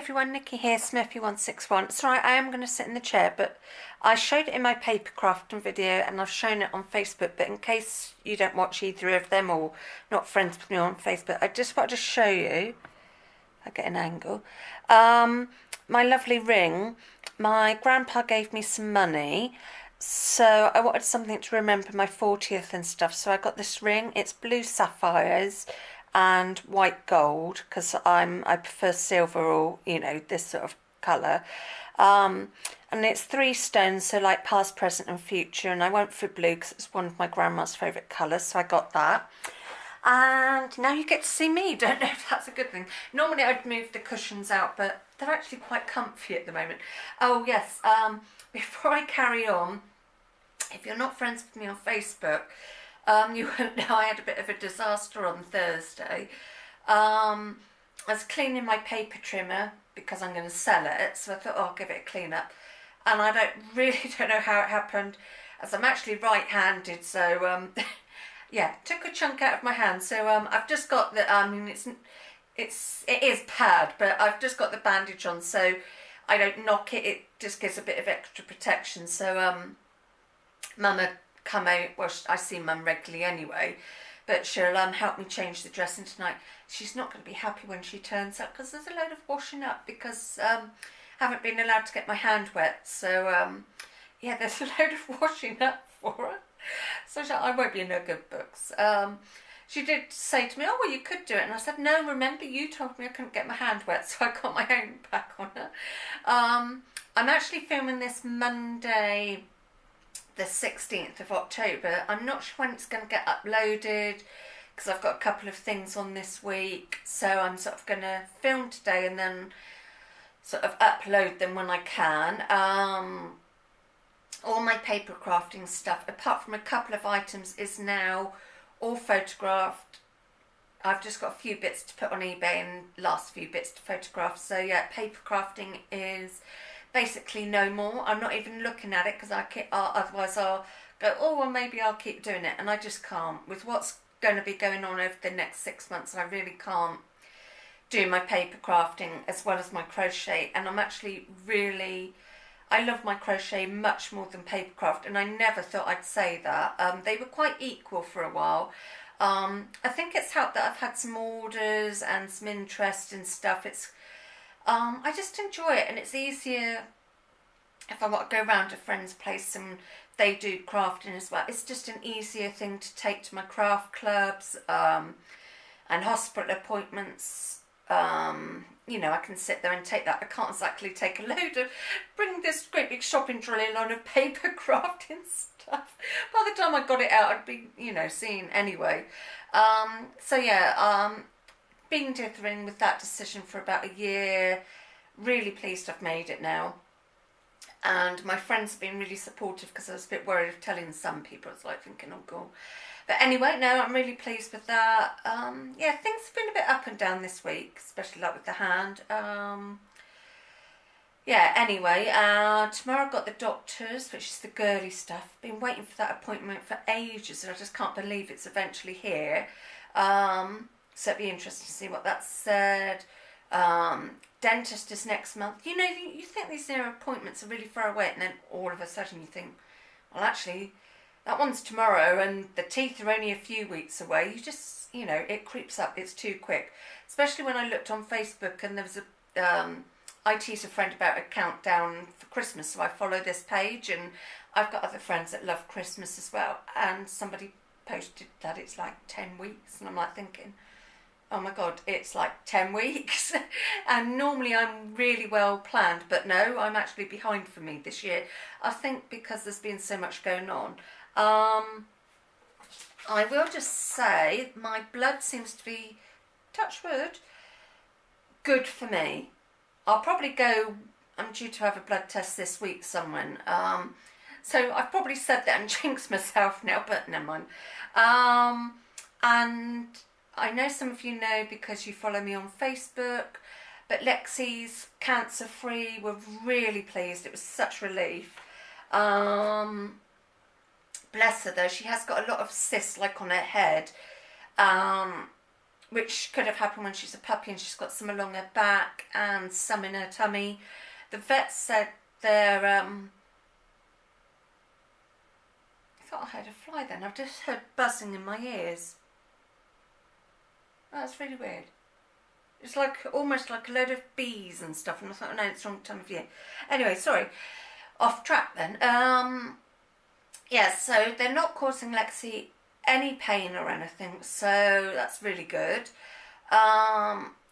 everyone, Nikki here, Smurfy161. Sorry, I am going to sit in the chair, but I showed it in my paper crafting video and I've shown it on Facebook, but in case you don't watch either of them or not friends with me on Facebook, I just wanted to show you, I get an angle, my lovely ring. My grandpa gave me some money, so I wanted something to remember my 40th and stuff, so I got this ring. It's blue sapphires and white gold, because I prefer silver, or this sort of colour, and it's 3 stones, so like past, present and future, and I went for blue because it's one of my grandma's favourite colours, so I got that. And now you get to see me. Don't know if that's a good thing. Normally I'd move the cushions out, but they're actually quite comfy at the moment. Oh yes, before I carry on, if you're not friends with me on Facebook, you won't know I had a bit of a disaster on Thursday. I was cleaning my paper trimmer because I'm going to sell it, so I thought, oh, I'll give it a clean up. And I don't know how it happened, as I'm actually right-handed, so yeah, took a chunk out of my hand. So I've just got the, it is pad, but I've just got the bandage on, so I don't knock it. It just gives a bit of extra protection. So Mum come out, well, I see Mum regularly anyway, but she'll help me change the dressing tonight. She's not going to be happy when she turns up, because there's a load of washing up, because I haven't been allowed to get my hand wet, so yeah, there's a load of washing up for her, so I won't be in her good books. She did say to me, oh well, you could do it, and I said, no, remember you told me I couldn't get my hand wet, so I got my own back on her. I'm actually filming this Monday the 16th of October. I'm not sure when it's going to get uploaded, because I've got a couple of things on this week, so I'm sort of going to film today and then sort of upload them when I can. All my paper crafting stuff, apart from a couple of items, is now all photographed. I've just got a few bits to put on eBay and last few bits to photograph, so yeah, paper crafting is basically no more. I'm not even looking at it, because otherwise I'll go, oh well, maybe I'll keep doing it, and I just can't. With what's going to be going on over the next 6 months, I really can't do my paper crafting as well as my crochet. And I'm actually I love my crochet much more than paper craft, and I never thought I'd say that. They were quite equal for a while. I think it's helped that I've had some orders and some interest and stuff. It's I just enjoy it, and it's easier if I want to go round a friend's place and they do crafting as well. It's just an easier thing to take to my craft clubs and hospital appointments. I can sit there and take that. I can't exactly take a load of, bring this great big shopping trolley load of paper crafting stuff. By the time I got it out, I'd be, seen anyway. So yeah, been dithering with that decision for about a year. Really pleased I've made it now. And my friends have been really supportive, because I was a bit worried of telling some people. I was like thinking, oh god. But anyway, no, I'm really pleased with that. Yeah, things have been a bit up and down this week, especially like with the hand. Yeah, anyway, tomorrow I've got the doctor's, which is the girly stuff. Been waiting for that appointment for ages, and I just can't believe it's eventually here. So it'd be interesting to see what that said. Dentist is next month. You think these appointments are really far away, and then all of a sudden you think, well, actually, that one's tomorrow, and the teeth are only a few weeks away. You just, it creeps up. It's too quick. Especially when I looked on Facebook, and there was I tease a friend about a countdown for Christmas, so I follow this page, and I've got other friends that love Christmas as well, and somebody posted that it's like 10 weeks, and I'm like thinking, oh my god, it's like 10 weeks. And normally I'm really well planned, but no, I'm actually behind for me this year. I think because there's been so much going on. I will just say my blood seems to be, touch wood, good for me. I'll probably go, I'm due to have a blood test this week somewhere. So I've probably said that and jinxed myself now, but never mind. And I know some of you know because you follow me on Facebook, but Lexi's cancer-free. We're really pleased. It was such relief. Bless her though, she has got a lot of cysts like on her head. which could have happened when she's a puppy and she's got some along her back and some in her tummy. The vet said they're, I thought I heard a fly then. I've just heard buzzing in my ears. Oh, that's really weird. It's like almost like a load of bees and stuff, and I thought, oh, no, it's the wrong time of year. Anyway, sorry, off track then. Yeah, so they're not causing Lexi any pain or anything, so that's really good.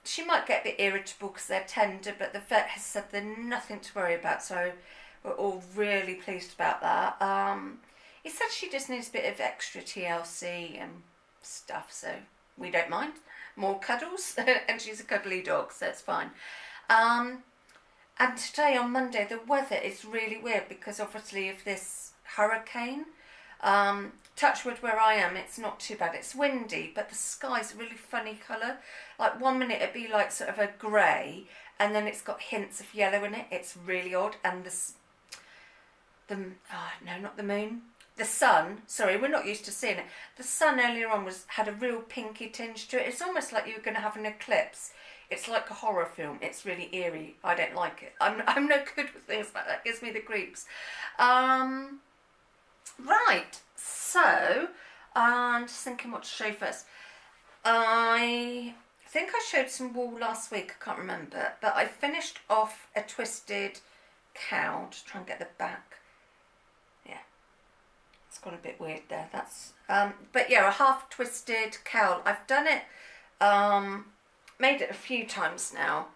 She might get a bit irritable because they're tender, but the vet has said they're nothing to worry about, so we're all really pleased about that. He said she just needs a bit of extra TLC and stuff, so we don't mind. More cuddles, and she's a cuddly dog, so it's fine. And today on Monday the weather is really weird because obviously of this hurricane. Touchwood where I am, it's not too bad. It's windy, but the sky's a really funny colour. Like 1 minute it'd be like sort of a grey, and then it's got hints of yellow in it. It's really odd. And not the moon. The sun, sorry, we're not used to seeing it. The sun earlier on had a real pinky tinge to it. It's almost like you were going to have an eclipse. It's like a horror film. It's really eerie. I don't like it. I'm no good with things like that. It gives me the creeps. Right, so I'm just thinking what to show first. I think I showed some wool last week. I can't remember, but I finished off a twisted cowl to try and get the back. Yeah. It's gone a bit weird there. That's but yeah, a half twisted cowl. I've done it, made it a few times now.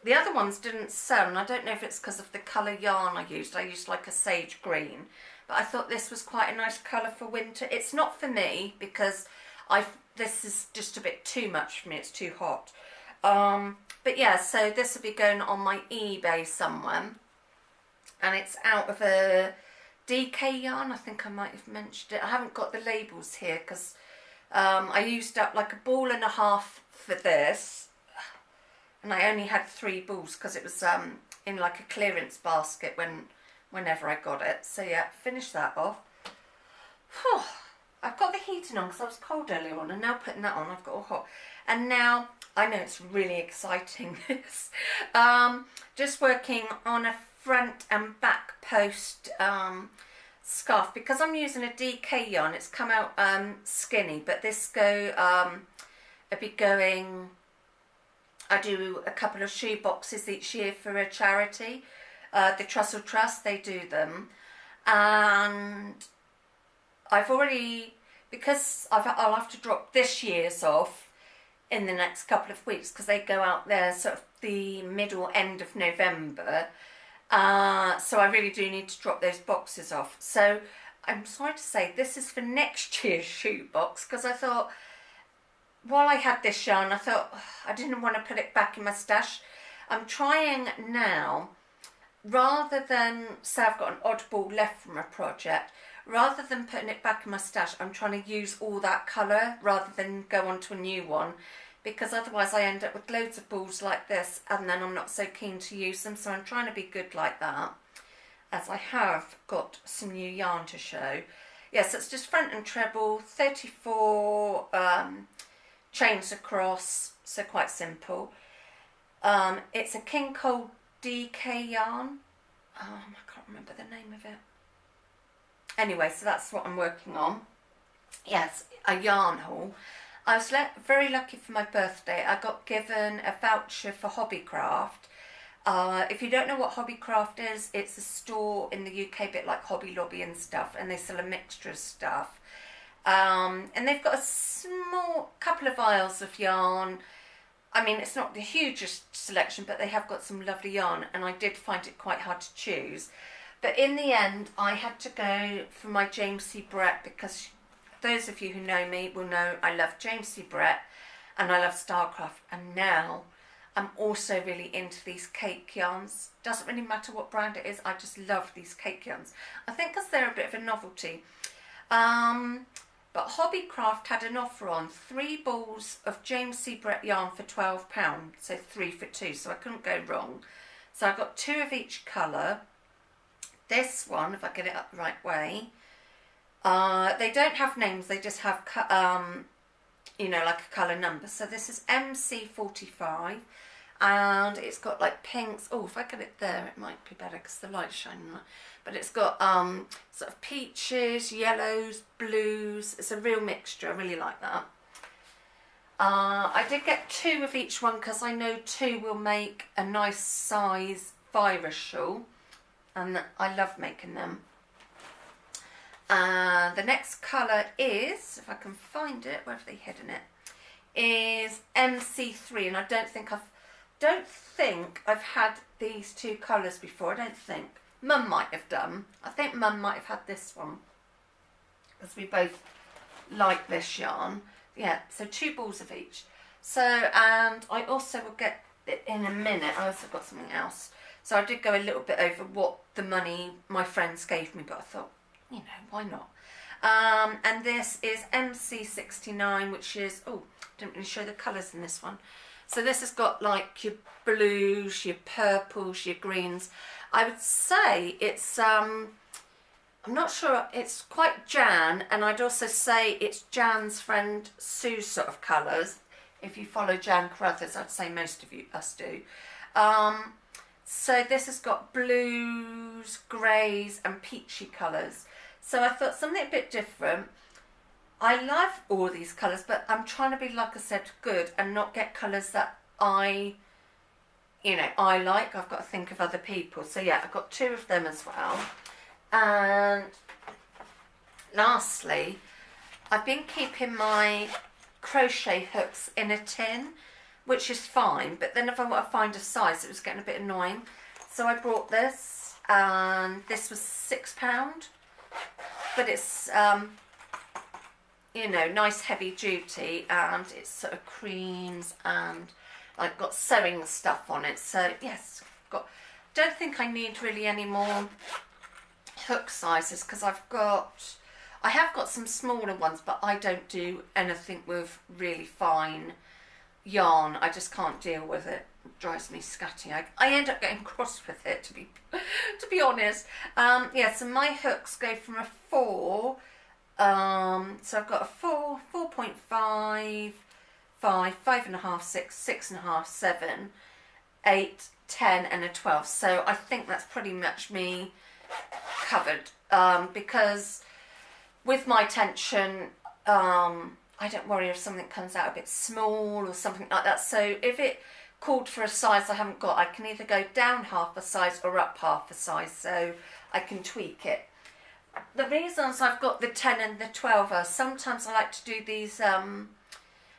The other ones didn't sell, and I don't know if it's because of the colour yarn I used. I used like a sage green, but I thought this was quite a nice colour for winter. It's not for me because this is just a bit too much for me. It's too hot. But yeah, so this will be going on my eBay somewhere, and it's out of a DK yarn. I think I might have mentioned it. I haven't got the labels here because I used up like a ball and a half for this, and I only had 3 balls because it was in like a clearance basket whenever I got it. So yeah, finish that off. I've got the heating on because I was cold earlier on, and now putting that on I've got all hot. And now I know it's really exciting, this. Just working on a front and back post scarf because I'm using a DK yarn. It's come out skinny, but this I'll be going. I do a couple of shoe boxes each year for a charity, the Trussell Trust. They do them, and I've already, because I'll have to drop this year's off in the next couple of weeks because they go out there sort of the middle end of November. So I really do need to drop those boxes off. So I'm sorry to say this is for next year's shoe box because I thought, while I had this yarn, I thought I didn't want to put it back in my stash. I'm trying now, rather than say I've got an oddball left from a project, rather than putting it back in my stash, I'm trying to use all that colour rather than go on to a new one, because otherwise I end up with loads of balls like this and then I'm not so keen to use them. So I'm trying to be good like that, as I have got some new yarn to show. Yes, it's just front and treble, 34 chains across, so quite simple. It's a King Cole DK yarn. I can't remember the name of it. Anyway, so that's what I'm working on. Yes, a yarn haul. I was very lucky for my birthday. I got given a voucher for Hobbycraft. If you don't know what Hobbycraft is, it's a store in the UK, a bit like Hobby Lobby and stuff, and they sell a mixture of stuff. And they've got a small couple of aisles of yarn. I mean, it's not the hugest selection, but they have got some lovely yarn, and I did find it quite hard to choose. But in the end, I had to go for my James C. Brett, because those of you who know me will know I love James C. Brett and I love Starcraft, and now I'm also really into these cake yarns. Doesn't really matter what brand it is, I just love these cake yarns. I think because they're a bit of a novelty. But Hobbycraft had an offer on 3 balls of James C. Brett yarn for £12, so 3 for 2, so I couldn't go wrong. So I got 2 of each colour. This one, if I get it up the right way, they don't have names, they just have you know, like a colour number. So this is MC45, and it's got like pinks. Oh, if I get it there, it might be better because the light's shining on it. But it's got sort of peaches, yellows, blues. It's a real mixture. I really like that. I did get 2 of each one because I know 2 will make a nice size virus shawl, and I love making them. The next colour is, if I can find it, where have they hidden it, is MC3, and I don't think I've had these 2 colours before. I don't think. Mum might have done. I think Mum might have had this one because we both like this yarn. Yeah, so 2 balls of each. So, and I also will get it in a minute. I also got something else. So I did go a little bit over what the money my friends gave me, but I thought, you know, why not? And this is MC69, which is, oh, didn't really show the colours in this one. So this has got like your blues, your purples, your greens. I would say it's, I'm not sure, it's quite Jan, and I'd also say it's Jan's friend Sue's sort of colours. If you follow Jan Carruthers, I'd say most of us do. So this has got blues, greys and peachy colours. So I thought something a bit different. I love all these colours, but I'm trying to be, like I said, good and not get colours that I like. I've got to think of other people. So yeah, I've got 2 of them as well. And lastly, I've been keeping my crochet hooks in a tin, which is fine, but then if I want to find a size, it was getting a bit annoying. So I brought this, and this was £6, but it's you know, nice heavy duty, and it's sort of creams and like got sewing stuff on it. So yes, don't think I need really any more hook sizes because I have got some smaller ones, but I don't do anything with really fine yarn. I just can't deal with it. It drives me scatty. I end up getting cross with it, to be honest. Yeah, so my hooks go from a 4. So I've got a 4, 4.5, 5, 5.5, 6, 6.5, 7, 8, 10 and a 12. So I think that's pretty much me covered, because with my tension, I don't worry if something comes out a bit small or something like that. So if it called for a size I haven't got, I can either go down half a size or up half a size, so I can tweak it. The reasons I've got the 10 and the 12 are sometimes I like to do these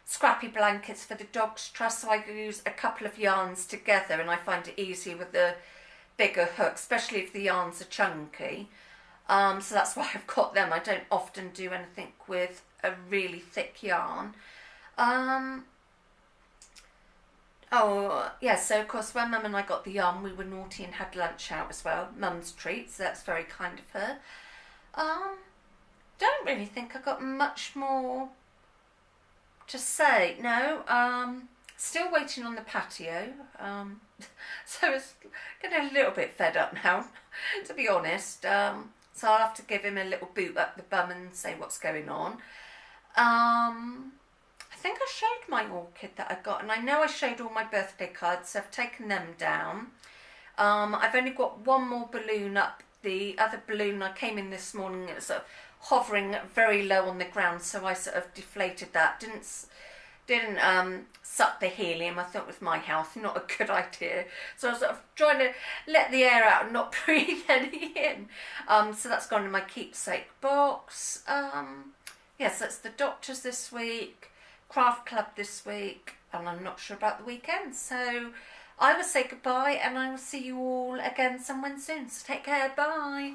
scrappy blankets for the dog's truss, so I use a couple of yarns together, and I find it easy with the bigger hook, especially if the yarns are chunky. So that's why I've got them. I don't often do anything with a really thick yarn. Oh yeah, so of course when Mum and I got the yarn, we were naughty and had lunch out as well. Mum's treat, so that's very kind of her. Don't really think I got much more to say. No, still waiting on the patio. So it's getting a little bit fed up now, to be honest. So I'll have to give him a little boot up the bum and say what's going on. I think I showed my orchid that I got, and I know I showed all my birthday cards, so I've taken them down. I've only got one more balloon up. The other balloon, I came in this morning, it was sort of hovering very low on the ground, so I sort of deflated that. Didn't suck the helium. I thought with my health, not a good idea. So I was sort of trying to let the air out and not breathe any in. So that's gone in my keepsake box. Yes, that's the doctors this week, craft club this week, and I'm not sure about the weekend. So I will say goodbye, and I will see you all again somewhere soon. So take care. Bye.